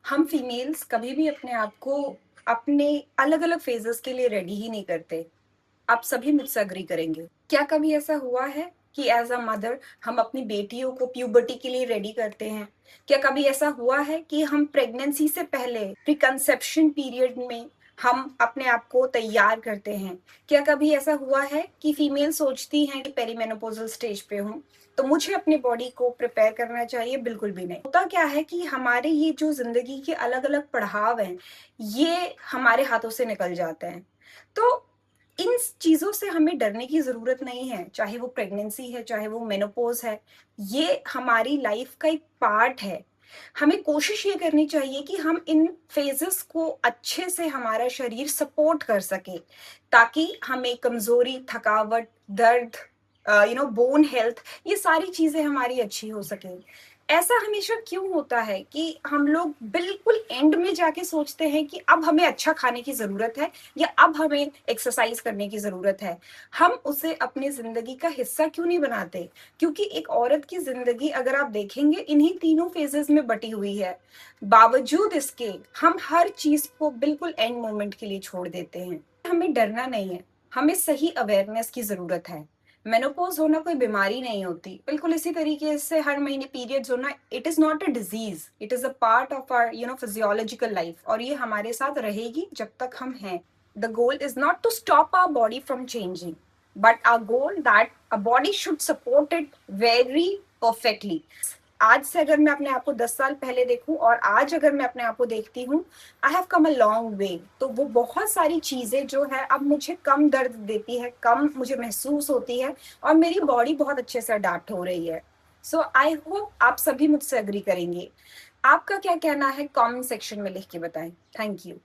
हम फीमेल्स कभी भी अपने आप को अपने अलग-अलग फेजेस के लिए रेडी ही नहीं करते। आप सभी मुझसे एग्री करेंगे। क्या कभी ऐसा हुआ है कि एज़ अ मदर हम अपनी बेटियों को प्यूबर्टी के लिए रेडी करते हैं? क्या कभी ऐसा हुआ है कि हम प्रेगनेंसी से पहले प्री-कंसेप्शन पीरियड में हम अपने आप को तैयार करते हैं? क्या कभी ऐसा हुआ है कि फीमेल सोचती हैं कि पेरीमेनोपॉज़ल स्टेज पे हूँ, तो मुझे अपनी बॉडी को प्रिपेयर करना चाहिए? बिल्कुल भी नहीं। होता क्या है कि हमारे ये जो ज़िंदगी के अलग-अलग पड़ाव हैं, ये हमारे हाथों से निकल जाते हैं। तो इन चीज़ों से हमें डरने की ज़रूरत नहीं है, चाहे वो प्रेगनेंसी है, चाहे वो मेनोपॉज़ है, ये हमारी लाइफ़ का एक पार्ट है। हमें कोशिश ये करनी चाहिए कि हम इन फ़ेज़ेस को अच्छे से हमारा शरीर सपोर्ट कर सके, ताकि हमें कमज़ोरी, थकावट, दर्द बोन हेल्थ ये सारी चीज़ें हमारी अच्छी हो सकें। ऐसा हमेशा क्यों होता है कि हम लोग बिल्कुल एंड में जाके सोचते हैं कि अब हमें अच्छा खाने की ज़रूरत है या अब हमें एक्सरसाइज करने की ज़रूरत है। हम उसे अपनी ज़िंदगी का हिस्सा क्यों नहीं बनाते? क्योंकि एक औरत की ज़िंदगी अगर आप देखेंगे इन्हीं तीनों फ़ेज़ेज़ में बटी हुई है। बावजूद इसके हम हर चीज़ को बिल्कुल एंड मोमेंट के लिए छोड़ देते हैं। हमें डरना नहीं है, हमें सही अवेयरनेस की ज़रूरत है। मेनोपॉज़ होना कोई बीमारी नहीं होती। बिल्कुल इसी तरीके से हर महीने पीरियड्स होना it is not a disease, it is a part of our physiological life और ये हमारे साथ रहेगी जब तक हम हैं। The goal is not to stop our body from changing, but our goal that a body should support it very perfectly. आज से अगर मैं अपने आप को 10 साल पहले देखूँ और आज अगर मैं अपने आप को देखती हूँ, I have come a long way. तो वो बहुत सारी चीज़ें जो है अब मुझे कम दर्द देती है, कम मुझे महसूस होती है और मेरी बॉडी बहुत अच्छे से अडैप्ट हो रही है। सो आई होप आप सभी मुझसे एग्री करेंगे। आपका क्या कहना है कमेंट सेक्शन में लिख के बताएँ। Thank you.